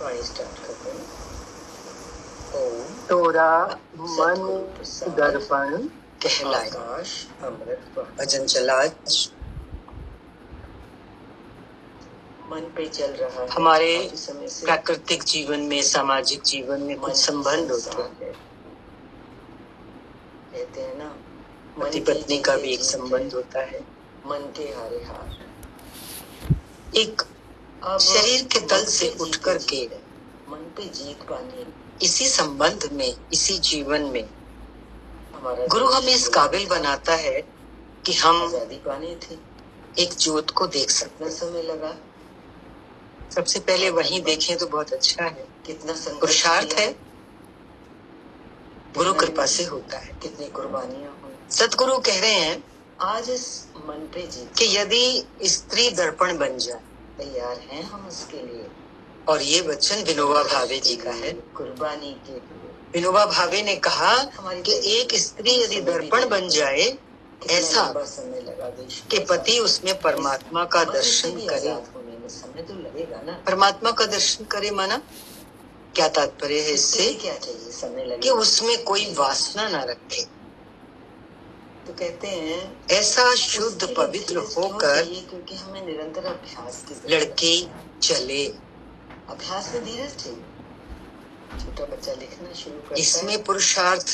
वाणी start करते हैं। ओम तोरा मन दर्पण कहलाए। आकाश अमृत भजन चला आज। मन पे चल रहा है। हमारे प्राकृतिक जीवन में, सामाजिक जीवन में कुछ संबंध होते हैं। कहते हैं ना, पति पत्नी का भी एक संबंध होता है। मन के हारे हार। एक शरीर के तल से उठ कर के मन पे जीत पानी, इसी संबंध में, इसी जीवन में गुरु हमें इस काबिल बनाता है कि हम आजादी पानी थी। एक ज्योत को देख सकते हैं। समय लगा। सबसे पहले वहीं देखें तो बहुत अच्छा है। कितना पुरुषार्थ है, गुरु कृपा से होता है। कितनी कुर्बानियां हुई। सतगुरु कह रहे हैं आज इस मन पे जीत कि यदि स्त्री दर्पण बन जाए, तैयार हैं हम उसके लिए। और ये वचन विनोबा भावे जी का है। कुर्बानी के लिए विनोबा भावे ने कहा कि एक स्त्री यदि दर्पण बन जाए, ऐसा समय लगा कि पति उसमें परमात्मा का दर्शन करे। होने में समय तो लगेगा ना। परमात्मा का दर्शन करे माना क्या तात्पर्य है इससे? क्या चाहिए? समय लगेगा कि उसमें कोई वासना ना रखे। तो कहते हैं ऐसा शुद्ध पवित्र होकर क्योंकि हमें निरंतर अभ्यास की लड़की चले। अभ्यास में धीरज चाहिए। छोटा बच्चा लिखना शुरू करता है, इसमें पुरुषार्थ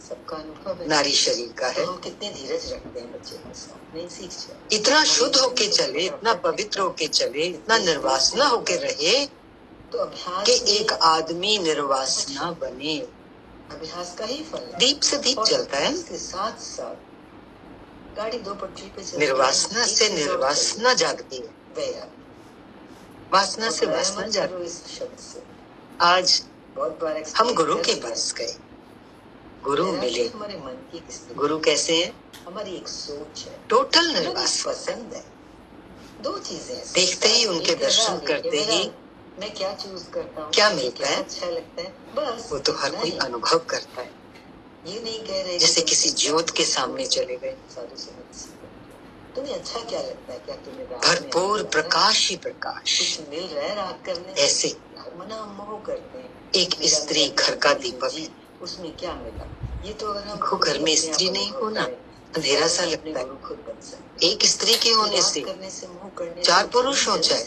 सबका अनुभव है। नारी शरीर का है। तो हम कितने धीरज रखते हैं बच्चे के साथ, नहीं सीख जाए। इतना शुद्ध होके चले, इतना पवित्र होके चले, इतना निर्वासना होके रहे तो अभ्यास कि एक आदमी निर्वासना बने। अभ्यास का ही फल है। दीप से दीप जलता है। इसके साथ साथ गाड़ी दो पटरी पे चलती है। निर्वासना से निर्वासना जागती है, वासना से वासना जागती है। आज हम गुरु के पास गए, गुरु मिले। हमारे मन की गुरु कैसे हैं? हमारी एक सोच है, टोटल निर्वास पसंद है। दो चीजें देखते ही, उनके दर्शन करते ही मैं क्या चूज करता हूँ, क्या मिलता है, अच्छा लगता है, बस वो तो हर कोई अनुभव करता है। ये नहीं कह रहे जैसे किसी ज्योत के सामने चले गए, साधु संत तुम्हें अच्छा क्या लगता है, क्या तुम्हें भरपूर प्रकाश ही प्रकाश, कुछ मिल रहा है रात करने। ऐसे मना मोह करते हैं। एक स्त्री घर का दीपक है, उसमें क्या मिला? ये तो अगर हम घर में स्त्री नहीं हो ना, अंधेरा सा लगता है। एक स्त्री के होने से 4 पुरुष हो जाए,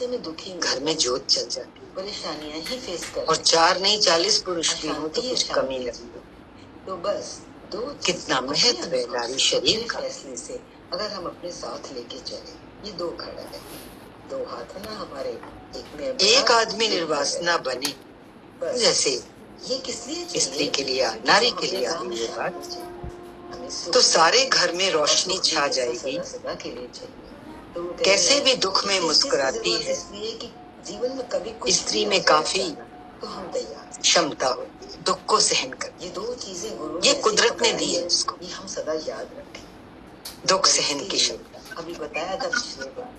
घर में ज्योत चल जाती है। परेशानियां ही फेस कर, और 4 नहीं 40 पुरुष भी हो तो कुछ कमी लगी। तो बस दो कितना महत्व है नारी शरीर का। फैसले से अगर हम अपने साथ लेके चले, ये दो खड़ा है, दो हाथ है ना हमारे, एक में एक आदमी निर्वासना बने। जैसे ये किस लिए स्त्री के लिए, नारी के लिए आ रही है बात, तो सारे घर में रोशनी छा जाएगी। कैसे भी दुख में मुस्कुराती है। जीवन में कभी स्त्री में काफी तो हम तैयार क्षमता होती है दुख को सहन कर। ये दो चीजें गुरु ये कुदरत ने दी है उसको, ये हम सदा याद रखें। दुख सहन की क्षमता। अभी बताया था पिछले बार,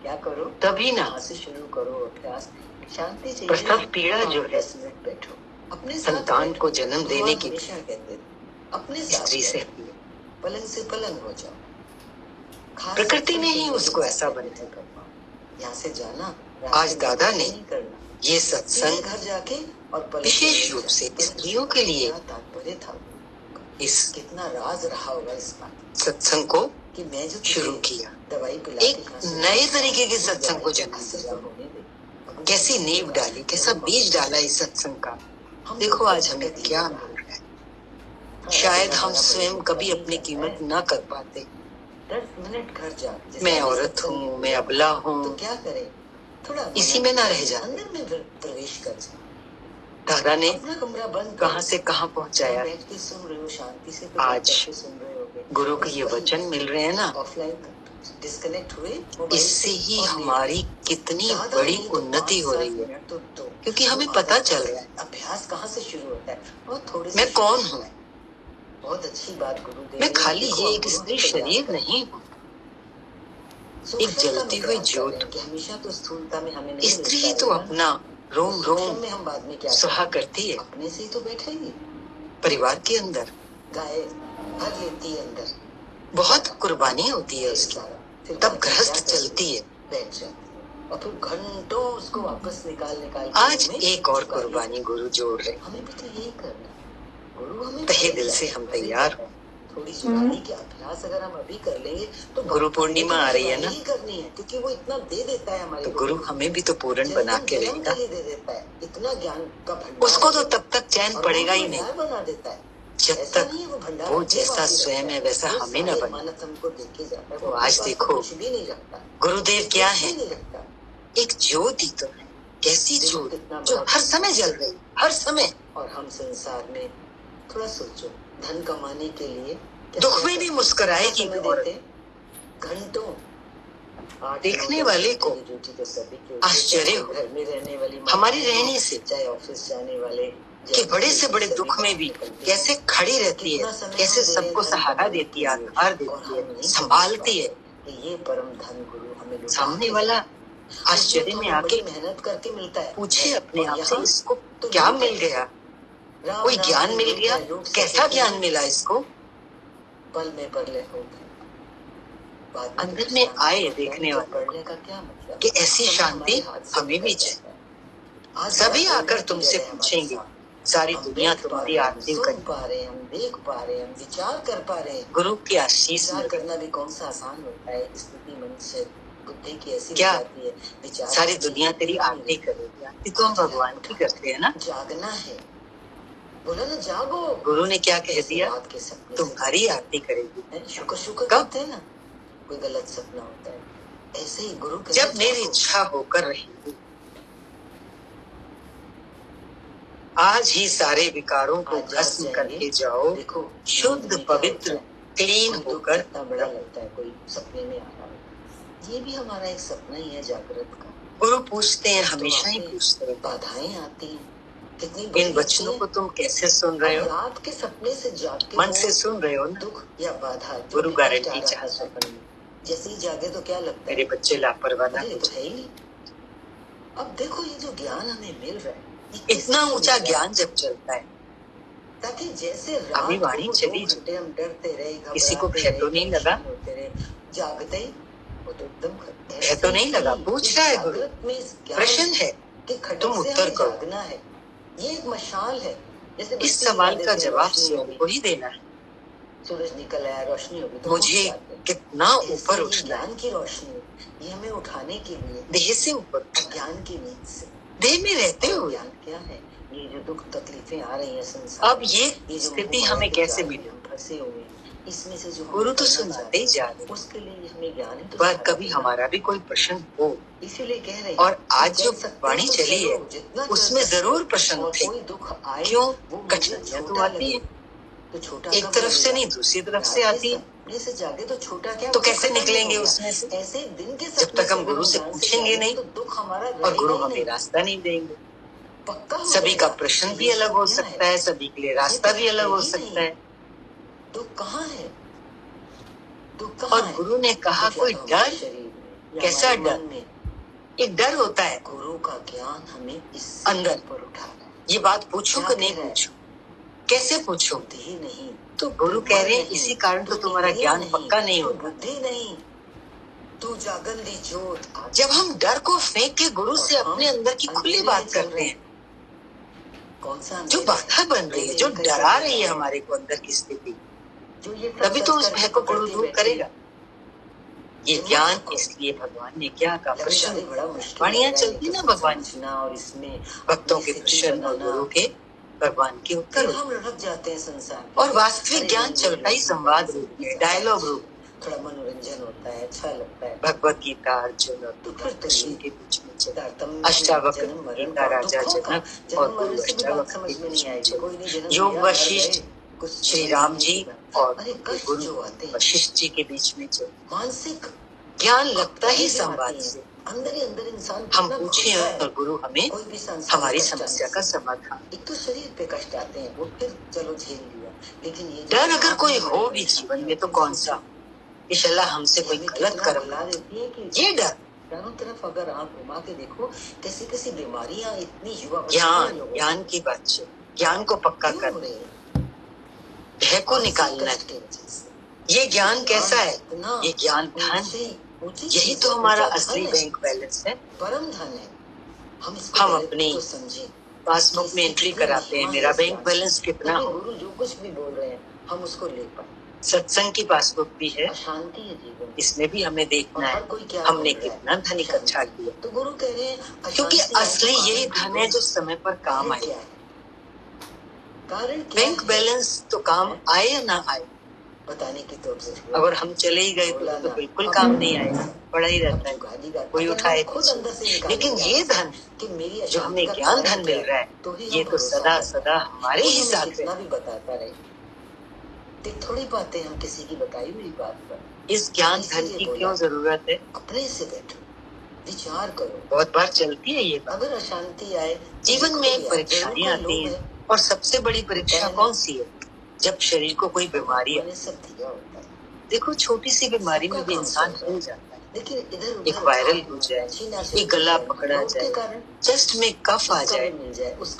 क्या करो तभी ना से शुरू करो अभ्यास। शांति चाहिए। प्रसव पीड़ा जो है, बैठो अपने संतान को जन्म देने की कहते अपने स्त्री से पलंग से पलंग हो जाओ। प्रकृति ने ही उसको ऐसा बनाया। यहाँ से जाना। आज दादा ने ये सत्संग घर जाके और विशेष रूप से स्त्रियों के लिए तात्पर्य था। इस कितना राज रहा होगा इस बात सत्संग को कि मैं जो शुरू किया, दवाई पिला एक नए तरीके के सत्संग को जन्म दिया। कैसी नींव डाली, कैसा बीज डाला इस सत्संग का। देखो आज हमें क्या मिल रहा है। शायद हम स्वयं कभी अपनी कीमत ना कर पाते। 10 मिनट घर जा, मैं औरत हूँ, मैं अबला हूँ, तो क्या करे, थोड़ा इसी में ना रह जाते। अंदर में प्रवेश कर। दादा ने अपना कमरा बंद कहां से कहां पहुंचाया। बैठ के सुन रहे हो, शांति से आज सुन रहे हो। गुरु के ये वचन मिल रहे हैं ना, ऑफलाइन डिस्कनेक्ट हुए, इससे ही हमारी कितनी बड़ी उन्नति हो रही है। क्योंकि हमें पता चल रहा है अभ्यास कहाँ से शुरू होता है। और थोड़े मैं कौन हूँ। बहुत अच्छी बात गुरुदेव। मैं खाली ये एक स्त्री शरीर नहीं हूँ, एक जलती हुई ज्योत। हमेशा तो स्थूलता में हमें स्त्री ही तो अपना रोम रोम में हम बाद में क्या सुहा करती है। अपने से ही तो बैठेगी परिवार के अंदर, गाय भर लेती है अंदर, बहुत कुर्बानी होती है उसकी, तब गृहस्थ चलती है। बैठ जाती है। और फिर घंटों उसको वापस निकाल आज एक और कुर्बानी गुरु जोड़ रहे, हमें भी तो यही करना है। गुरु हमें तहे दिल से हम तैयार हो। थोड़ी जुबानी के अभ्यास अगर हम अभी कर लेंगे तो गुरु पूर्णिमा आ रही है ना, करनी है, क्योंकि वो इतना दे देता है हमारे तो गुरु हमें भी तो पूर्ण बना के रहेगा। दे देता है, इतना ज्ञान का भंडार उसको तो तब तक चैन पड़ेगा ही नहीं बना देता है, जब तक वो जैसा स्वयं है वैसा हमें न बने। हमको देखे जाता है, तो आज देखो कुछ भी नहीं रखता, गुरुदेव क्या है, नहीं रखता। एक ज्योति तो है, कैसी ज्योति जो हर समय जल रही, हर समय। और हम संसार में थोड़ा सोचो, धन कमाने के लिए दुख में भी मुस्कुराएगी घंटों। देखने वाले को आश्चर्य हो घर में रहने वाली हमारे रहने से, चाहे ऑफिस जाने वाले कि बड़े से बड़े दुख में भी कैसे खड़ी रहती है, कैसे सबको सहारा देती है, आधार देती है, संभालती है। ये परम धन गुरु हमें सामने वाला आश्चर्य में आके मेहनत करके मिलता है, पूछे अपने आप से इसको क्या मिल गया, कोई ज्ञान मिल गया, कैसा ज्ञान मिला इसको। पल में पढ़ ले अंदर में आए देखने वाले पढ़ने का क्या मतलब कि ऐसी शांति हमें भी चाहिए। सभी आकर तुमसे पूछेंगे, सारी दुनिया तुम्हारी आरती कर पा रहे, हम देख पा रहे, हम विचार कर पा रहे। गुरु की आशीष करना भी कौन सा आसान होता है, स्थिति मन से बुद्धि की ऐसी क्या जाती है, विचार सारी दुनिया तेरी आरती करेगी। आरती तो हम भगवान की करते हैं ना। जागना है, बोला ना जागो। गुरु ने क्या कह दिया, तुम्हारी आरती करेगी। शुक्र शुक्र करते हैं ना, कोई गलत सपना होता है, ऐसे ही गुरु जब मेरी इच्छा होकर रहेगी, आज ही सारे विकारों को भस्म करके जाओ, शुद्ध पवित्र क्लीन होकर। बड़ा लगता है कोई सपने में आ रहा है, ये भी हमारा एक सपना ही है जागृत का। गुरु पूछते हैं, हमेशा ही पूछते हैं, बाधाएं आती हैं, इन वचनों को तुम कैसे सुन रहे हो, रात के सपने से जागते मन से सुन रहे हो ना। दुख या बाधा गुरु गारंटी चाहता है, जैसे ही जागे तो क्या लगता है, मेरे बच्चे लापरवाह तो है ही नहीं। अब देखो ये जो ज्ञान हमें मिल रहा है, इतना ऊंचा ज्ञान जब चलता है, ताकि जैसे अभी वाणी चली, हम डरते रहे, किसी को भय तो नहीं लगा, जागते ही वो तो एकदम भय तो नहीं लगा। पूछ रहा है गुरु, प्रश्न है, तुम उत्तर करो। है, ये एक मशाल है। जैसे इस सवाल का जवाब स्वयं को ही देना है। सूरज निकल आया, रोशनी होगी तो मुझे कितना ऊपर उठना है, ज्ञान की रोशनी ये हमें उठाने के लिए, देह से ऊपर, ज्ञान की नींद से, देह में रहते हो। ज्ञान क्या है, ये जो दुख तकलीफें आ रही है संसार, अब ये स्थिति हमें कैसे मिली, फंसे हुए इसमें से जो गुरु तो सुनाते ही जा रहे, उसके लिए हमें ज्ञान है। पर कभी हमारा भी कोई प्रश्न हो, इसीलिए कह रहे हैं, और आज जो वाणी चली है उसमें जरूर प्रश्न थे। क्यों, कठिनाइयां तो आती है, तो छोटा एक तरफ से नहीं दूसरी तरफ से आती है, से जागे तो छोटा क्या, तो कैसे निकलेंगे उसमें से, ऐसे दिन के जब तक हम गुरु से पूछेंगे नहीं, तो दुख हमारा और गुरु हमें रास्ता नहीं देंगे। पक्का सभी का प्रश्न भी अलग हो सकता है, सभी के लिए रास्ता भी अलग हो सकता है। दुख कहाँ है, और गुरु ने कहा कोई डर, कैसा डर, एक डर होता है। गुरु का ज्ञान हमें इस अंदर पर उठाना है। ये बात पूछो कि नहीं पूछो, कैसे पूछो, बुद्धि नहीं, तो गुरु कह रहे हैं इसी कारण तो तुम्हारा ज्ञान पक्का नहीं होगा। बुद्धि नहीं, तू जागन दी जोत। जब हम डर को फेंक के गुरु से अपने अंदर की खुली बात करते हैं, कौन सा जो बाधा बन रही है, जो डरा रही है हमारे को अंदर की स्थिति, तभी तो उस भय को गुरु दूर करेगा। ये ज्ञान इसलिए भगवान ने क्या कहा, प्रश्न, वाणियां चलती ना भगवान की, और इसमें भक्तों के प्रश्न और गुरु के भगवान के उत्तर, हम रख जाते हैं संसार। और वास्तविक ज्ञान चलता ही संवाद रूप में, डायलॉग रूप, थोड़ा मनोरंजन होता है, अच्छा लगता है। भगवत गीता अर्जुन और कृष्ण के बीच में अष्टावक्र गीता राजा जनक और गुरु अष्टावक्र के बीच में योग वशिष्ठ श्री राम जी और गुरु वशिष्ठ जी के बीच में मानसिक ज्ञान लगता ही संवाद से। अंदर ही अंदर इंसान हम पूछे और गुरु हमें हमारी समस्या का समाधान। एक तो शरीर पे कष्ट आते हैं, वो फिर चलो झेल लिया, लेकिन ये डर अगर कोई हो भी जीवन में तो कौन सा, इंशाल्लाह हमसे कोई गलत कर्म ला देती है कि ये डर। चारों तरफ अगर आप घुमा के देखो, कैसी कैसी बीमारियां इतनी युवा, ज्ञान की बात, ज्ञान को पक्का कर, भय को निकालना। ये ज्ञान कैसा है, ये ज्ञान धन, यही तो हमारा असली बैंक बैलेंस है। परम धन है। हम अपनी पासबुक में एंट्री कराते हैं मेरा बैंक बैलेंस कितना हो। गुरु जो कुछ भी बोल रहे हैं हम उसको ले पाए। सत्संग की पासबुक भी है, अशांति है जीवन, इसमें भी हमें देखना है हमने कितना धन इकट्ठा किया। तो गुरु कह रहे हैं क्योंकि असली यही धन है जो समय पर काम आए। कारण बैंक बैलेंस तो काम आए या ना आए बताने की तो अगर हम चले ही गए तो बिल्कुल काम नहीं आएगा, पड़ा ही रहता है, कोई उठाए पीछे। लेकिन ये धन जो हमें ज्ञान धन मिल रहा है ये तो सदा सदा हमारे ही साथ है। भी बताता रहे, थोड़ी बातें हम किसी की बताई हुई बात पर। इस ज्ञान धन की क्यों जरूरत है? अपने से बैठो, विचार करो। बहुत बार चलती है ये बात। अगर अशांति आए जीवन में परीक्षाएं आती हैं और सबसे बड़ी परीक्षा कौन सी है? जब शरीर को कोई बीमारी है। देखो छोटी सी बीमारी में भी इंसान हिल जाता है, लेकिन इधर एक वायरल हो जाए, एक गला पकड़ा जाए, चेस्ट में कफ आ जाए,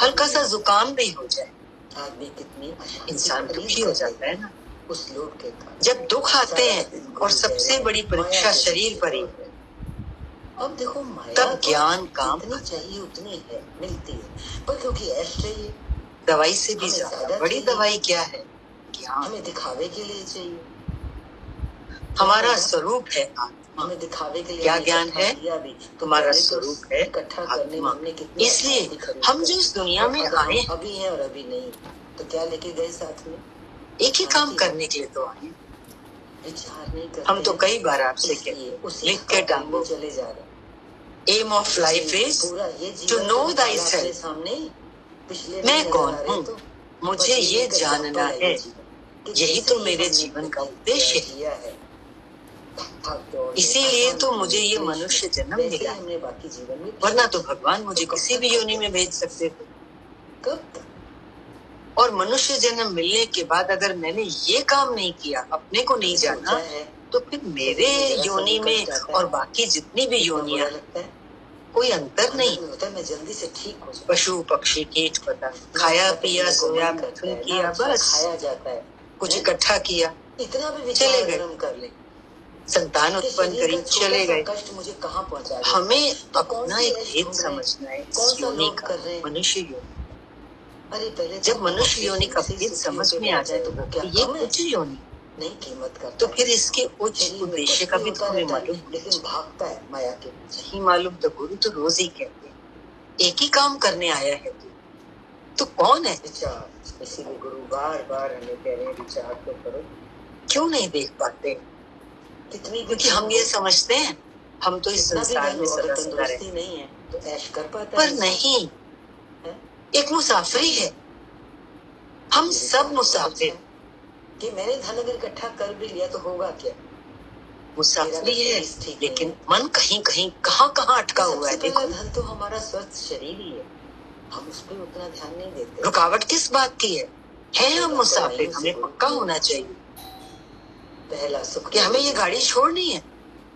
हल्का सा जुकाम भी हो जाए, आदमी कितनी इंसान दुखी हो जाता है ना। उस लोग के कारण जब दुख आते हैं और सबसे बड़ी परीक्षा शरीर पर ही, अब देखो तब ज्ञान काम चाहिए उतनी है मिलती है, पर क्योंकि ऐश चाहिए। दवाई से भी ज्यादा बड़ी दवाई क्या है? ज्ञान। हमें दिखावे के लिए चाहिए, हमारा स्वरूप है आत्मा। हमें दिखावे के लिए क्या ज्ञान है? तुम्हारा स्वरूप है आत्मा। इसलिए हम जो इस दुनिया में आए अभी है और अभी नहीं, तो क्या लेके गए साथ में? एक ही काम करने के लिए तो आए। विचार नहीं करते। हम तो कई बार आपसे लिख के टांगो चले जा रहे। Aim of life is to know thyself. मैं कौन हूँ, मुझे ये जानना है। यही तो मेरे जीवन का उद्देश्य है। इसीलिए तो मुझे ये मनुष्य जन्म मिला, वरना तो भगवान मुझे किसी भी योनि में भेज सकते थे। और मनुष्य जन्म मिलने के बाद अगर मैंने ये काम नहीं किया, अपने को नहीं जाना, तो फिर मेरे योनि में और बाकी जितनी भी योनियां कोई अंतर नहीं होता। मैं जल्दी से ठीक हो, पशु पक्षी कीट पतंग, खाया पिया सोया मिथुन किया, बस खाया जाता है, कुछ इकट्ठा किया, इतना भी चले गए, कर ले, संतान उत्पन्न करी, चले गए। कष्ट मुझे कहाँ पहुँचा? हमें अपना एक भेद समझना है इस योनि का, मनुष्य योनि। अरे पहले जब मनुष्य योनि का भेद समझ में आ जाए तो ये उच्च योनि नहीं कीमत करता, तो फिर इसके उच्च उद्देश्य का भी तुम्हें मालूम, लेकिन भागता है माया के पीछे। नहीं मालूम तो गुरु तो रोज ही कहते हैं एक ही काम करने आया है तो कौन है? विचार। इसीलिए गुरु बार बार हमें कह रहे हैं विचार तो करो। क्यों नहीं देख पाते? कितनी, क्योंकि हम ये समझते हैं हम तो इस संसार में सदा सदा रहे नहीं है तो ऐश कर पाता पर नहीं, एक मुसाफिरी है। हम सब मुसाफिर। कि मैंने धन अगर इकट्ठा कर भी लिया तो होगा क्या? मुसाफिरी है, लेकिन मन कहीं कहीं कहाँ कहाँ अटका हुआ है। देखो धन तो हमारा स्वस्थ शरीर ही है, हम उस पर उतना ध्यान नहीं देते। रुकावट किस बात की है हम मुसाफिर, हमें पक्का होना चाहिए पहला सुख कि हमें ये गाड़ी छोड़नी है।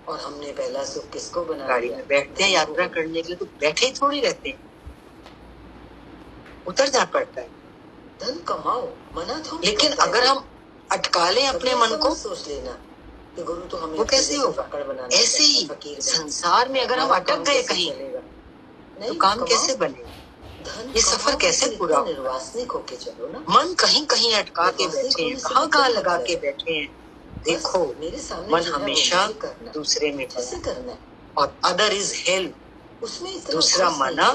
और हमने पहला सुख किसको बना? गाड़ी में बैठते हैं यात्रा करने के लिए तो बैठे ही थोड़ी रहते हैं, उतर जा पड़ता है। धन कमाओ मना तो, लेकिन अगर हम अटका लें अपने मन को, सोच लेना कि गुरु तो हमें वो कैसे होगा? ऐसे ही संसार में अगर हम अटक गए कहीं तो काम कैसे बनेगा? ये सफर कैसे पूरा होगा? निर्वासनिक होके चलो ना। मन कहीं कहीं अटका के बैठे हैं, कहाँ कहाँ लगा के बैठे हैं। देखो मन हमेशा दूसरे में करना है और अदर इज हेल, उसमें दूसरा मना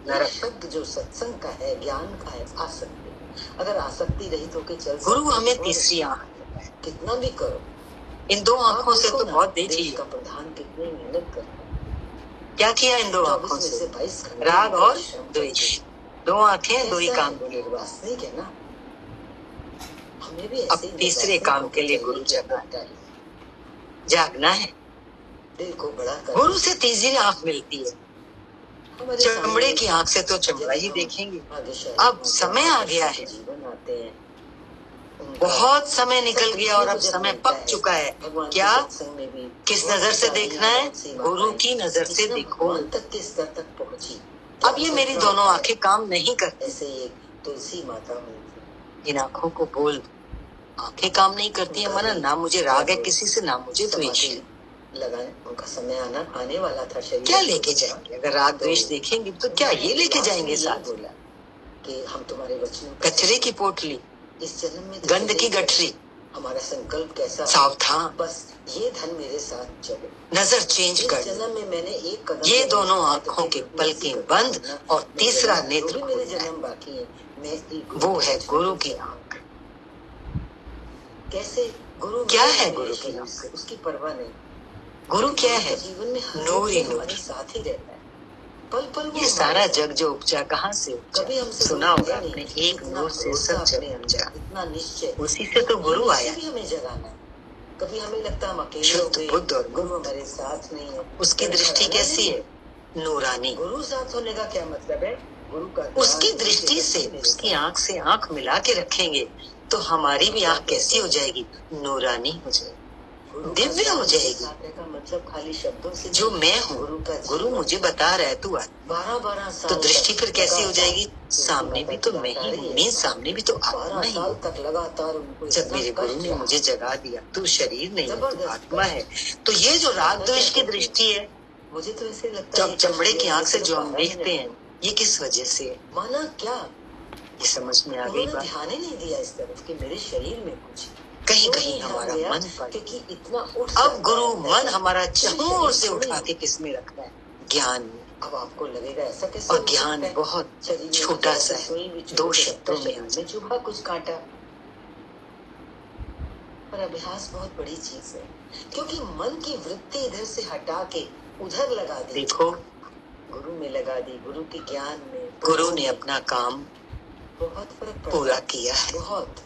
नरक। शब्द जो सत्संग का है, ज्ञान का है, आसक्ति। अगर आसक्ति रहित होके चल, गुरु हमें तीसरी आंख, कितना भी करो, इन दो आंखों से तो बहुत देख लिया। प्रधान कितनी मेहनत करता, क्या किया इन दो आंखों से? राग और द्वेष, दो आंखें दो ही काम निर्वासनिक है ना। हमें भी अब तीसरे काम के लिए गुरु जागना है। दिल को बड़ा गुरु से तीसरी आंख मिलती है। चमड़े की आंख से तो चमड़ा ही देखेंगे। अब समय आ गया है, बहुत समय निकल गया और अब समय पक चुका है। क्या किस नजर से देखना है? गुरु की नजर से देखो। अब ये मेरी दोनों आंखें काम नहीं करती। ऐसे एक तुलसी माता इन आंखों को बोल, आंखें काम नहीं करती है मना, ना मुझे राग है किसी से, ना मुझे द्वेष है। लगाएं, उनका समय आने वाला था। शरीर क्या लेके जाएंगे? अगर राग द्वेष देखेंगे तो क्या ये लेके जाएंगे साथ? बोला कि हम तुम्हारे वचनों कचरे की पोटली, इस जन्म में गंध की गठरी, हमारा संकल्प कैसा सावधान, बस ये धन मेरे साथ चले। नजर चेंज कर, जन्म में मैंने एक कदम, ये दोनों आंखों के पलकें बंद और तीसरा नेत्र मेरे जन्म बाकी है, मैं वो है गुरु की आंख। कैसे गुरु क्या है गुरु की आंख? उसकी परवाह नहीं। गुरु क्या है? जीवन में नूर ही नूर, साथ ही रहता है। पल पल ये सारा जग जो उपजा कहाँ से उपजा? कभी हमसे सुना होगा आपने, एक नूर से सब जग उपजा। इतना निश्चय, उसी से तो गुरु आया। हमें जगाना है। कभी हमें लगता है हम अकेले शुद्ध बुद्ध और गुरु हमारे साथ नहीं है। उसकी दृष्टि कैसी है? नूरानी। गुरु साथ होने का क्या मतलब है? गुरु का उसकी दृष्टि से, उसकी आंख से आंख मिला के रखेंगे तो हमारी भी आंख कैसी हो जाएगी? नूरानी हो जाएगी, दिव्य हो जाएगी। मतलब खाली शब्दों से जो मैं हूँ, गुरु मुझे बता रहा है तू आ। 12 साल तो दृष्टि फिर कैसी हो जाएगी? सामने भी तो मैं ही हूँ, मेरे सामने भी तो आत्मा ही हूँ। तक लगातार जब मेरे गुरु ने मुझे जगा दिया, तू शरीर नहीं है, तू आत्मा है। तो ये जो राग द्वेष की दृष्टि है, मुझे तो ऐसे लगता है चमड़े की आंख से जो हम देखते हैं, ये किस वजह से है? माना क्या ये समझ में आ गई बात? ध्यान ही नहीं दिया इस तरफ कि मेरे शरीर में कुछ कहीं कहीं हमारा मन पर, क्योंकि इतना अब गुरु मन हमारा चारों ओर से उठा के किसमें रखता है? ज्ञान में। अब आपको लगेगा ऐसा कैसे? और ज्ञान बहुत छोटा सा है, 2 शब्दों में चुभा कुछ काटा। पर अभ्यास बहुत बड़ी चीज है, क्योंकि मन की वृत्ति इधर से हटा के उधर लगा दी। देखो, गुरु में लगा दी, गुरु के ज्ञान में। गुरु ने अपना काम बहुत फर्क पूरा किया है। बहुत।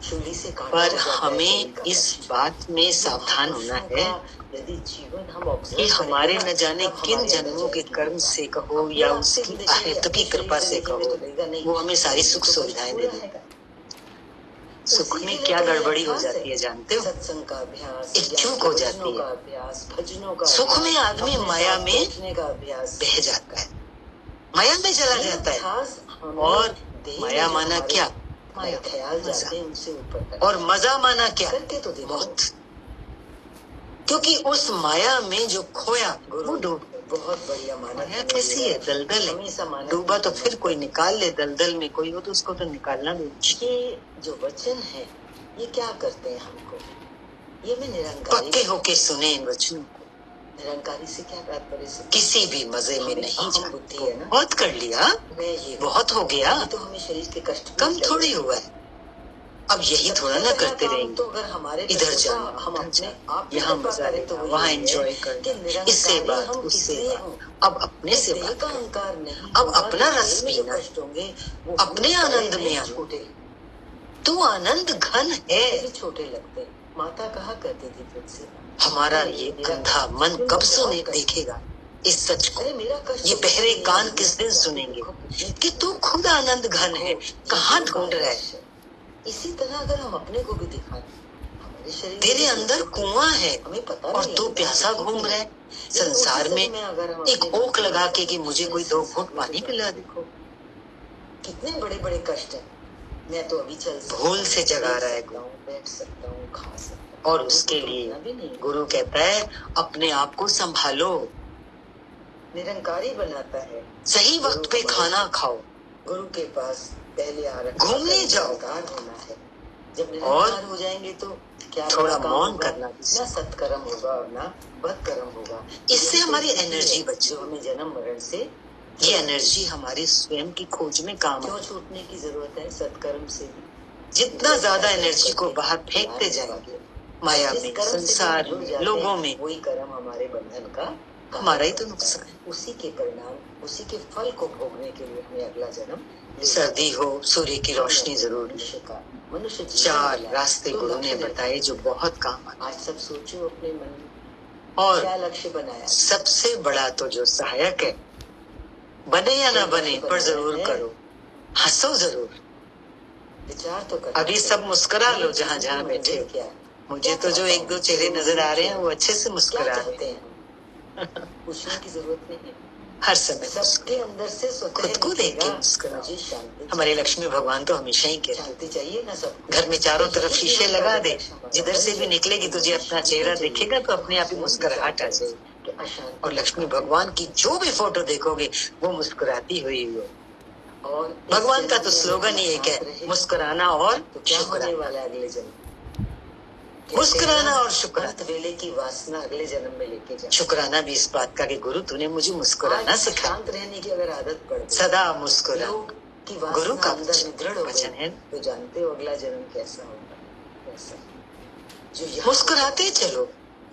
पर हमें इस बात में सावधान होना है यदि जीवन हम कि हमारे न जाने किन जन्मों के कर्म से कहो या उसकी अहित की कृपा से कहो, वो हमें सारी सुख सुविधाएं दे देगा। सुख में क्या गड़बड़ी हो जाती है जानते हो? सत्संग का अभ्यास, एक चूक हो जाती है। भजनों का सुख में आदमी माया में बह जाता है, माया में चला जाता है। और माया माना क्या? माया ख्याल जाते हैं उनसे ऊपर। और मजा माना क्या? तो मौत। क्योंकि उस माया में जो खोया वो डूब। बहुत बढ़िया माना। माया कैसी है? दलदल है, डूबा तो फिर कोई निकाल ले। दलदल में कोई हो तो उसको तो निकालना भी। ये जो वचन है ये क्या करते हैं हमको? ये मैं निरंकारी पक्के होके सुने इन वचनों को। निरंकारी से क्या तात्पर्य? से किसी भी मजे में नहीं बुद्धि है ना। बहुत कर लिया, बहुत हो गया, तो हमें शरीर के कष्ट कम थोड़ी हुआ है। अब यही थोड़ा ना करते रहेंगे। तो अगर हमारे इधर जाना, हम अपने यहाँ मजा लेना, वहाँ एंजॉय करना, इससे बात उससे बात। अब अपने से बात अहंकार नहीं, अब अपना रस पीना, अपने आनंद में आना। तू आनंद घन है। छोटे लगते। माता कहा करती थी तुझसे, हमारा ये अंधा मन कब सुने देखेगा इस सच को? ये बहरे कान किस दिन सुनेंगे कि तू खुद आनंद घन है, कहाँ ढूंढ रहा है? इसी तरह अगर हम अपने को भी दिखाएं, हमारे शरीर तेरे अंदर कुआं है हमें पता और तू प्यासा घूम रहा है संसार में। एक ओक लगा के कि मुझे कोई 2 घूंट पानी पिला दे। कितने बड़े बड़े कष्ट है। मैं तो अभी चल भूल से जगा रहा है, बैठ सकता हूँ, खा सकता हूँ। और उसके लिए गुरु कहता है अपने आप को संभालो, निरंकारी बनाता है। सही वक्त पे खाना खाओ, गुरु के पास पहले घूमने जाओ। होना है। जब निरंकार हो जाएंगे तो क्या थोड़ा मौन करना, ना सत्कर्म होगा और ना बदकर्म होगा। इससे हमारी एनर्जी बचे। हमें जन्म मरण से ये एनर्जी हमारी स्वयं की खोज में काम क्यों छूटने की जरूरत है? सत्कर्म से जितना ज्यादा एनर्जी को बाहर फेंकते जाएंगे माया में, संसार में, लोगों में, वही कर्म हमारे बंधन का हमारा ही तो नुकसान है। उसी के परिणाम, उसी के फल को भोगने के लिए हमें अगला जन्म। सर्दी हो, सूर्य की रोशनी जरूर। मनुष्य 4 रास्ते गुरु ने बताए जो बहुत काम आते। आज सब सोचो अपने मन में, और क्या लक्ष्य बनाया? सबसे बड़ा तो जो सहायक है, बने या ना बने पर जरूर करो, हंसो जरूर, विचार तो करो। अभी सब मुस्कुरा लो जहाँ जहाँ बैठे हो। मुझे तो जो 1-2 चेहरे नजर आ रहे हैं वो अच्छे से मुस्कुरा रहे हैं। पूछने की जरूरत नहीं है। हर समय सबके अंदर से खुद को देख के मुस्कुराओ। हमारे लक्ष्मी भगवान तो हमेशा ही कहते चाहिए ना सब घर में चारों तरफ शीशे लगा दे, जिधर से भी निकलेगी तुझे अपना चेहरा दिखेगा तो अपने आप ही मुस्कुराहट आ जाएगी। और लक्ष्मी भगवान की जो भी फोटो देखोगे वो मुस्कुराती हुई हो। और भगवान का तो स्लोगन ही एक है, मुस्कुराना और शुक्राना। अगले जन्म मुस्कुराना और शुक्राना। वेले की वासना अगले जन्म में लेके जाए। शुक्राना भी इस बात का कि गुरु तूने मुझे मुस्कुराना सिखाया। शांत रहने की अगर आदत पड़ गई, सदा मुस्कुरा, गुरु का वचन है, तो जानते हो अगला जन्म कैसा होगा। कैसा जो मुस्कुराते चलो,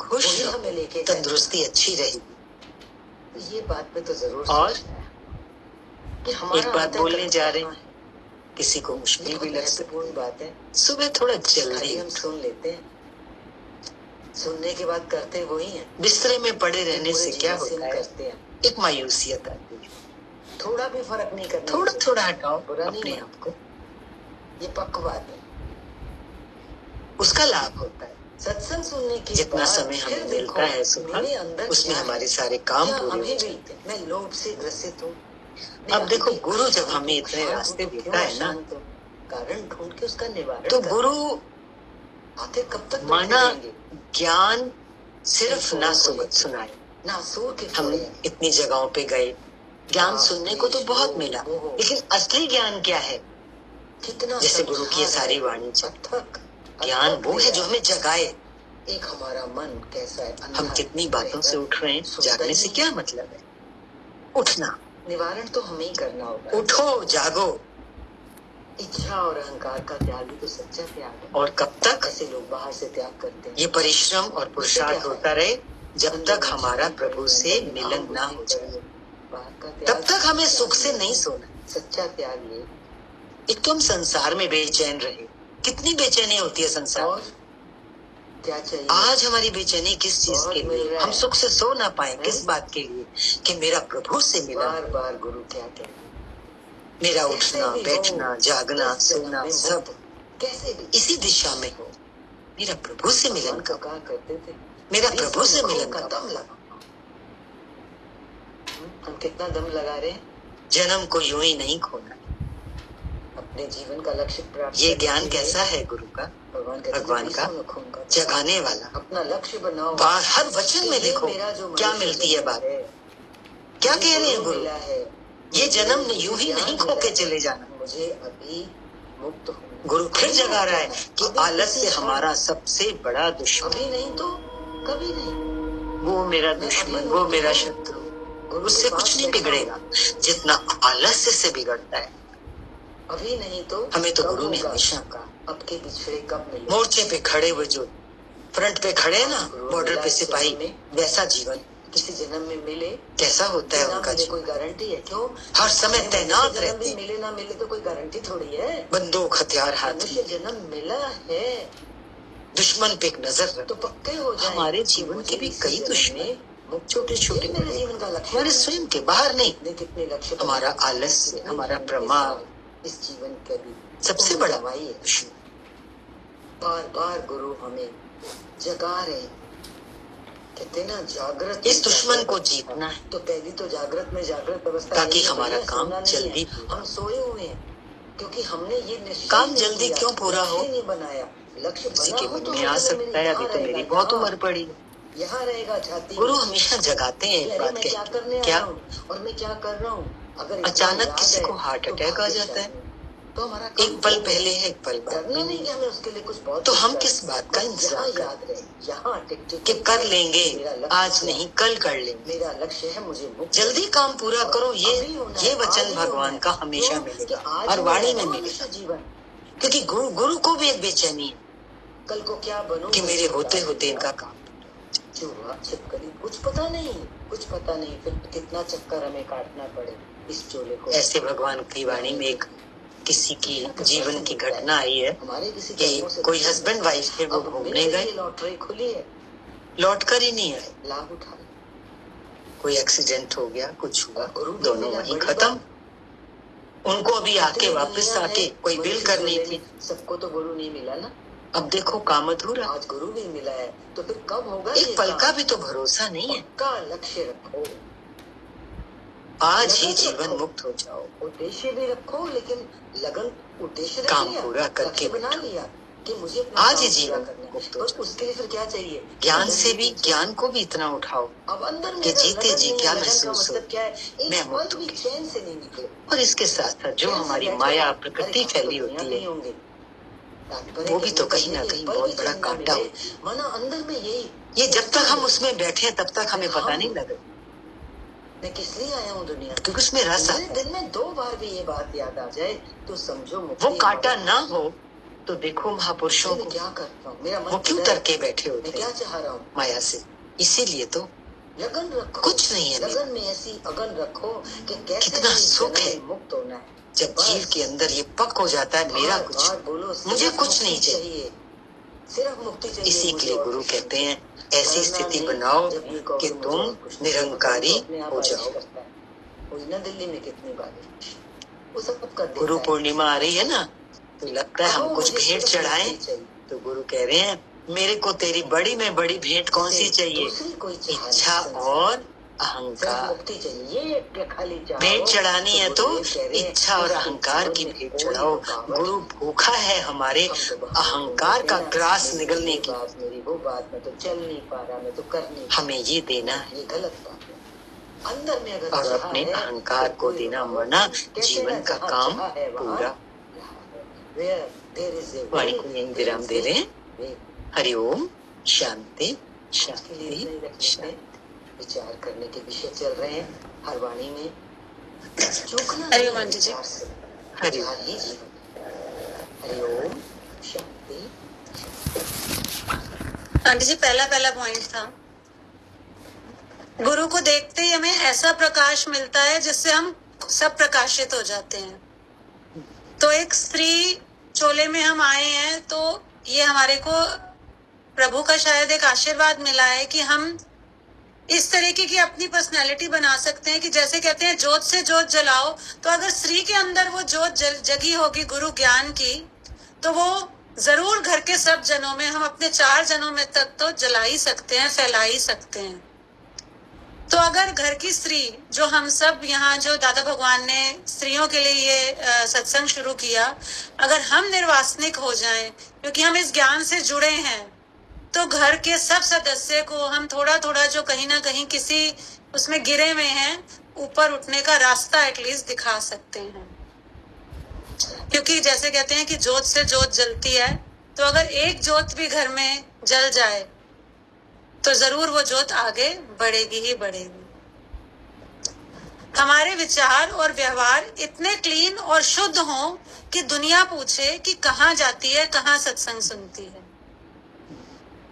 खुश हमें लेके तंदुरुस्ती अच्छी रहेगी। तो ये बात पे तो जरूर और कि एक बात बोलने जा रहे हैं, किसी को मुश्किल भी लग सकती बात है। सुबह थोड़ा जल्दी हम सुन लेते हैं, सुनने के बाद करते वही है। बिस्तरे में पड़े रहने से क्या होता है, करते हैं। एक मायूसियत आती है। थोड़ा भी फर्क नहीं करना, थोड़ा थोड़ा हटाओ अपने आप को, ये पक्का बात है। उसका लाभ होता है। सत्संग सुनने की जितना समय हमें मिलता है सुबह, उसमें हमारे सारे काम पूरे हो जाते हैं। मैं लोभ से ग्रसित हूँ। अब देखो, गुरु जब हमें इतने रास्ते देता है ना, कारण ढूंढ के उसका निवारण तो गुरु आखिर कब तक माना ज्ञान सिर्फ ना सुनाए ना सूर के। हम इतनी जगहों पे गए, ज्ञान सुनने को तो बहुत मिला, लेकिन असली ज्ञान क्या है? कितना जैसे गुरु की सारी वाणी ज्ञान वो है जो हमें जगाए। एक हमारा मन कैसा है, हम कितनी बातों से उठ रहे हैं, जागने से क्या मतलब है? उठना, निवारण तो हमें ही करना होगा। उठो, जागो। इच्छा और अहंकार का त्याग ही तो सच्चा त्याग है। और कब तक? ऐसे लोग बाहर से त्याग करते हैं। ये परिश्रम और पुरुषार्थ होता रहे जब तक हमारा प्रभु से मिलन ना हो जाए, तब तक हमें सुख से नहीं सोना। सच्चा त्याग ये। एक तो हम संसार में बेचैन रहे, कितनी बेचैनी होती है संसार में। क्या चाहिए आज हमारी बेचैनी किस चीज के लिए? हम सुख से सो ना पाए, किस बात के लिए? कि मेरा प्रभु से मिला। बार बार गुरु क्या कहते, मेरा उठना बैठना जागना सोना सब कैसे भी इसी दिशा में हो। मेरा प्रभु से मिलन का कहा करते थे, मेरा प्रभु से मिलन का दम लगा। हम कितना दम लगा रहे हैं? जन्म को यूं ही नहीं खोना, अपने जीवन का लक्ष्य प्राप्त। ये ज्ञान कैसा है गुरु का, भगवान का, जगाने वाला। अपना लक्ष्य बनाओ। हर वचन में देखो क्या मिलती है बात। क्या कह रहे हैं गुरु? ये जन्म यूं ही नहीं खो के चले जाना। मुझे अभी मुक्त गुरु फिर जगा रहा है कि आलस्य हमारा सबसे बड़ा दुश्मन। अभी नहीं तो कभी नहीं। वो मेरा दुश्मन, वो मेरा शत्रु, उससे कुछ नहीं बिगड़ेगा जितना आलस्य से बिगड़ता है। अभी नहीं तो हमें तो गुरु ने हमेशा कहा, अब के पिछड़े कब मिले। मोर्चे पे खड़े हुए जो फ्रंट पे खड़े ना, बॉर्डर पे सिपाही, वैसा जीवन किसी जन्म में मिले। कैसा होता है उनका जीवन? कोई गारंटी है? क्यों? हर समय तैनात रहते हैं। मिले ना मिले तो कोई गारंटी थोड़ी है। बंदूक हथियार हाथ में। जन्म मिला है, दुश्मन पे एक नजर रख। तो पक्के हो जाए। हमारे जीवन के भी कई दुश्मन, छोटे छोटे मेरे जीवन का लक्ष्य, हमारे स्वयं के, बाहर नहीं। कितने लक्ष्य? हमारा आलस्य, हमारा प्रमाद, इस जीवन के भी सबसे बड़ा दुश्मन। बार बार गुरु हमें जगा रहे, कहते ना जागृत। इस दुश्मन को जीतना है तो पहली तो जागृत में जागृत अवस्था, ताकि हमारा काम जल्दी। हम सोए हुए हैं क्योंकि हमने ये काम जल्दी क्यों पूरा हो नहीं बनाया। लक्ष्य किसी के मन में आ सकता है, अभी तो मेरी बहुत उम्र पड़ी, यहाँ रहेगा छाती। गुरु हमेशा जगाते हैं एक बात क्या करने क्या और मैं क्या कर रहा हूँ। अगर अचानक किसी को हार्ट अटैक आ जाता है, तो हमारा एक पल पहले है, एक पल बाद करना नहीं कि हमें उसके लिए कुछ बहुत। तो हम किस बात का इंतजार याद रहे, यहाँ कि कर लेंगे, आज नहीं कल कर लेंगे। मेरा लक्ष्य है मुझे जल्दी काम पूरा करो, ये वचन भगवान का हमेशा मिलेगा और वाणी में मिलेगा जीवन। क्योंकि गुरु को भी एक बेचैनी है, कल को क्या बनूं कि मेरे होते होते इनका काम छिपकली। कुछ पता नहीं, कुछ पता नहीं, फिर कितना चक्कर हमें काटना पड़े इस चोले को। ऐसे भगवान की वाणी में एक किसी की जीवन की घटना आई है कि कोई हस्बैंड वाइफ थे, वो घूमने गए, लॉटरी खुली है, लौट कर ही नहीं आए, लाभ उठा। कोई एक्सीडेंट हो गया, कुछ हुआ, दोनों वहीं खत्म। उनको अभी आके वापस आके कोई बिल करनी थी। सबको तो गुरु नहीं मिला ना। अब देखो काम अधूरा। आज गुरु नहीं मिला है तो फिर कब होगा? एक पल का भी तो भरोसा नहीं है। का लक्ष्य रखो, आज ही जीवन मुक्त हो जाओ। उद्देश्य भी रखो, लेकिन लगन उद्देश्य काम पूरा करके बना लिया कि मुझे आज ही जीवन मुक्त हो जाओ। उसके लिए फिर क्या चाहिए? ज्ञान से भी ज्ञान को भी इतना उठाओ अब अंदर कि जीते जी क्या महसूस हो, मतलब क्या है? मैं मुक्त भी चैन से नहीं निकले। और इसके साथ साथ जो हमारी माया प्रकृति फैली होती है वो भी तो कहीं ना कहीं बहुत बड़ा कांटा हो। माना अंदर में यही, ये जब तक हम उसमें बैठे हैं तब तक हमें पता नहीं लगा मैं किस लिए आया हूँ दुनिया, क्योंकि उसमें रस आता है। दिन में 2 बार भी ये बात याद आ जाए तो समझो वो कांटा ना हो तो देखो महापुरुषों को क्या करता हूँ, मेरा मन वो क्यों करके बैठे होते हैं, क्या चाह रहा हूँ माया से। इसीलिए तो लगन रखो, कुछ नहीं है लगन में ऐसी अगन रखो कि कैसे कितना सुख है मुक्त होना है। जब जीव के अंदर ये पक हो जाता है मेरा कुछ बोलो, मुझे कुछ नहीं चाहिए, सिर्फ मुक्ति चाहिए। इसी के लिए गुरु कहते हैं ऐसी स्थिति बनाओ कि तुम निरंकारी हो जाओ। दिल्ली में कितनी बार गुरु पूर्णिमा आ रही है ना, तो लगता है हम कुछ भेंट चढ़ाएं, तो गुरु कह रहे हैं मेरे को तेरी बड़ी में बड़ी भेंट कौन सी चाहिए? इच्छा और अहंकार। भेंट चढ़ानी है तो इच्छा और अहंकार की भेंट चढ़ाओ। गुरु भूखा है हमारे अहंकार का ग्रास निगलने की। मेरी वो बात में तो चल नहीं पा रहा, मैं तो कर नहीं, हमें ये देना है, ये गलत बात है। अंदर में अगर और अपने अहंकार को देना, वरना जीवन का काम पूरा। वाणी को यहीं विराम दे रहे हैं। हरिओम, शांति शांति शांति। विचार करने के विषय चल रहे हैं हर वाणी में। हरिओम आंटी जी, हरिओम। हरिओम, शांति। आंटी जी, पहला पॉइंट था, गुरु को देखते ही हमें ऐसा प्रकाश मिलता है जिससे हम सब प्रकाशित हो जाते हैं। तो एक स्त्री चोले में हम आए हैं, तो ये हमारे को प्रभु का शायद एक आशीर्वाद मिला है कि हम इस तरीके की अपनी पर्सनैलिटी बना सकते हैं कि जैसे कहते हैं जोत से जोत जलाओ, तो अगर स्त्री के अंदर वो जोत जगी होगी गुरु ज्ञान की, तो वो जरूर घर के सब जनों में, हम अपने 4 जनों में तक तो जला ही सकते हैं, फैला ही सकते हैं। तो अगर घर की स्त्री, जो हम सब यहाँ, जो दादा भगवान ने स्त्रियों के लिए ये सत्संग शुरू किया, अगर हम निर्वासनिक हो जाएं, क्योंकि हम इस ज्ञान से जुड़े हैं, तो घर के सब सदस्य को हम थोड़ा थोड़ा जो कहीं ना कहीं किसी उसमें गिरे हुए हैं, ऊपर उठने का रास्ता एटलीस्ट दिखा सकते हैं। क्योंकि जैसे कहते हैं कि जोत से जोत जलती है, तो अगर एक जोत भी घर में जल जाए तो जरूर वो जोत आगे बढ़ेगी ही बढ़ेगी। हमारे विचार और व्यवहार इतने क्लीन और शुद्ध हों कि दुनिया पूछे कि कहाँ जाती है, कहाँ सत्संग सुनती है।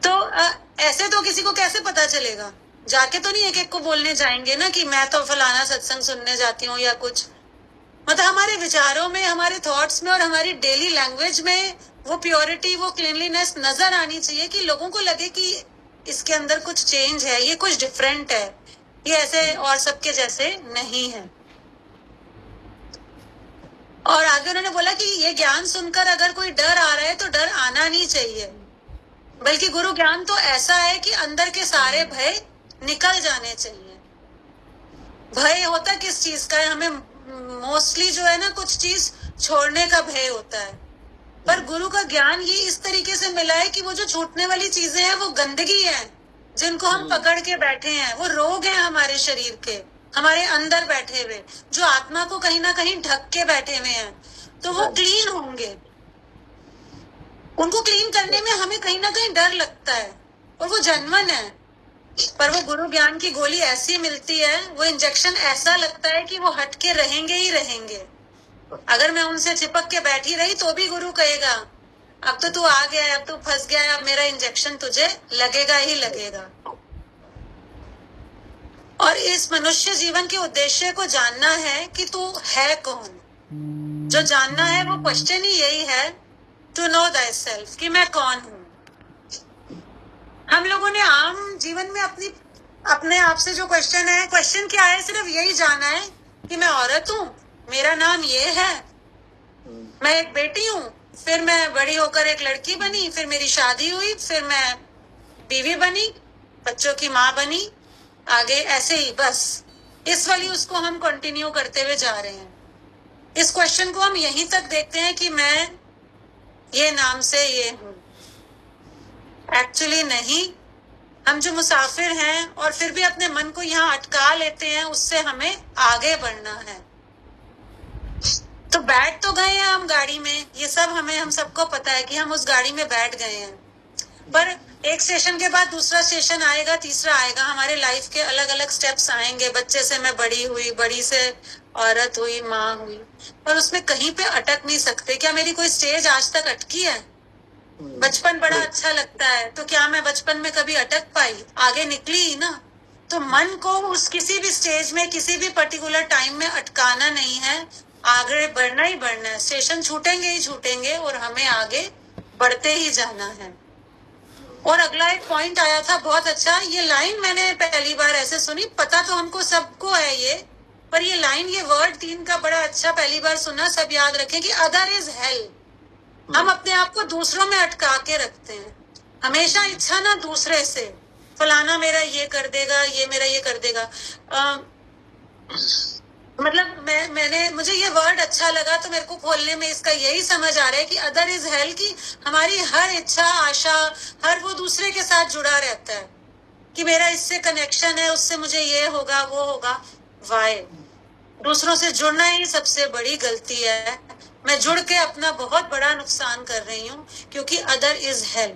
तो ऐसे तो किसी को कैसे पता चलेगा? जाके तो नहीं एक एक को बोलने जाएंगे ना कि मैं तो फलाना सत्संग सुनने जाती हूँ या कुछ। मतलब हमारे विचारों में, हमारे थॉट्स में और हमारी डेली लैंग्वेज में वो प्योरिटी, वो क्लीनलीनेस नजर आनी चाहिए कि लोगों को लगे कि इसके अंदर कुछ चेंज है, ये कुछ डिफरेंट है, ये ऐसे और सबके जैसे नहीं है। और आगे उन्होंने बोला कि ये ज्ञान सुनकर अगर कोई डर आ रहा है तो डर आना नहीं चाहिए, बल्कि गुरु ज्ञान तो ऐसा है कि अंदर के सारे भय निकल जाने चाहिए। भय होता किस चीज का है? हमें मोस्टली जो है ना, कुछ चीज छोड़ने का भय होता है, पर गुरु का ज्ञान ये इस तरीके से मिला है कि वो जो छूटने वाली चीजें हैं वो गंदगी है, जिनको हम पकड़ के बैठे हैं, वो रोग हैं हमारे शरीर के, हमारे अंदर बैठे हुए, जो आत्मा को कहीं ना कहीं ढक के बैठे हुए हैं, तो वो क्लीन होंगे। उनको क्लीन करने में हमें कहीं ना कहीं डर लगता है, और वो जेन्युइन है, पर वो गुरु ज्ञान की गोली ऐसी मिलती है, वो इंजेक्शन ऐसा लगता है कि वो हटके रहेंगे ही रहेंगे। अगर मैं उनसे चिपक के बैठी रही तो भी गुरु कहेगा अब तो तू आ गया है, अब तू फंस गया है, अब मेरा इंजेक्शन तुझे लगेगा ही लगेगा। और इस मनुष्य जीवन के उद्देश्य को जानना है कि तू है कौन। जो जानना है वो क्वेश्चन ही यही है, टू नो thyself, कि मैं कौन हूँ। हम लोगों ने आम जीवन में अपने आप से जो क्वेश्चन है, क्वेश्चन क्या है? सिर्फ यही जाना है कि मैं औरत हूँ, मेरा नाम ये है, मैं एक बेटी हूँ, फिर मैं बड़ी होकर एक लड़की बनी, फिर मेरी शादी हुई, फिर मैं बीवी बनी, बच्चों की माँ बनी, आगे ऐसे ही बस। इस वाली उसको हम कंटिन्यू करते हुए जा रहे हैं। इस क्वेश्चन को हम यहीं तक देखते हैं कि मैं ये नाम से ये हूं। एक्चुअली नहीं, हम जो मुसाफिर हैं और फिर भी अपने मन को यहाँ अटका लेते हैं, उससे हमें आगे बढ़ना है। तो बैठ तो गए हैं हम गाड़ी में, ये सब हम सबको पता है कि हम उस गाड़ी में बैठ गए हैं, पर एक स्टेशन के बाद दूसरा स्टेशन आएगा, तीसरा आएगा, हमारे लाइफ के अलग अलग स्टेप्स आएंगे। बच्चे से मैं बड़ी हुई, बड़ी से औरत हुई, माँ हुई, पर उसमें कहीं पे अटक नहीं सकते। क्या मेरी कोई स्टेज आज तक अटकी है? बचपन बड़ा अच्छा लगता है, तो क्या मैं बचपन में कभी अटक पाई? आगे निकली ही ना। तो मन को उस किसी भी स्टेज में, किसी भी पर्टिकुलर टाइम में अटकाना नहीं है, आगे बढ़ना ही बढ़ना है। स्टेशन छूटेंगे ही छूटेंगे और हमें आगे बढ़ते ही जाना है। और अगला एक पॉइंट आया था बहुत अच्छा, ये लाइन मैंने पहली बार ऐसे सुनी, पता तो हमको सबको है ये, पर ये लाइन, ये वर्ड 3 का बड़ा अच्छा पहली बार सुना। सब याद रखें कि अदर इज हेल। हम अपने आप को दूसरों में अटका के रखते हैं, हमेशा इच्छा ना दूसरे से, फलाना मेरा ये कर देगा, ये मेरा ये कर देगा। मतलब मुझे ये वर्ड अच्छा लगा, तो मेरे को खोलने में इसका यही समझ आ रहा है कि अदर इज हेल, की हमारी हर इच्छा, आशा, हर वो दूसरे के साथ जुड़ा रहता है कि मेरा इससे कनेक्शन है, उससे मुझे ये होगा, वो होगा। वाई? दूसरों से जुड़ना ही सबसे बड़ी गलती है। मैं जुड़ के अपना बहुत बड़ा नुकसान कर रही हूँ, क्योंकि अदर इज हेल।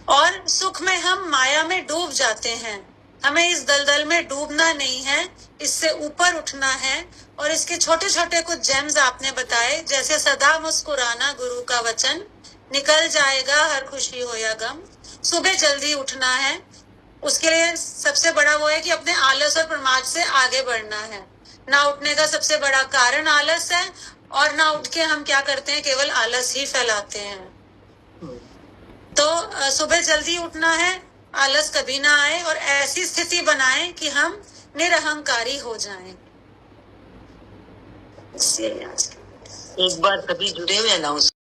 और सुख में हम माया में डूब जाते हैं। हमें इस दलदल में डूबना नहीं है, इससे ऊपर उठना है। और इसके छोटे छोटे कुछ जेम्स आपने बताए, जैसे सदा मुस्कुराना, गुरु का वचन, निकल जाएगा हर खुशी हो या गम, सुबह जल्दी उठना है। उसके लिए सबसे बड़ा वो है कि अपने आलस और प्रमाद से आगे बढ़ना है। ना उठने का सबसे बड़ा कारण आलस है, और ना उठ के हम क्या करते हैं, केवल आलस ही फैलाते हैं। तो सुबह जल्दी उठना है, आलस कभी ना आए, और ऐसी स्थिति बनाएं कि हम निरहंकारी हो जाएं। एक बार सभी जुड़े हुए ना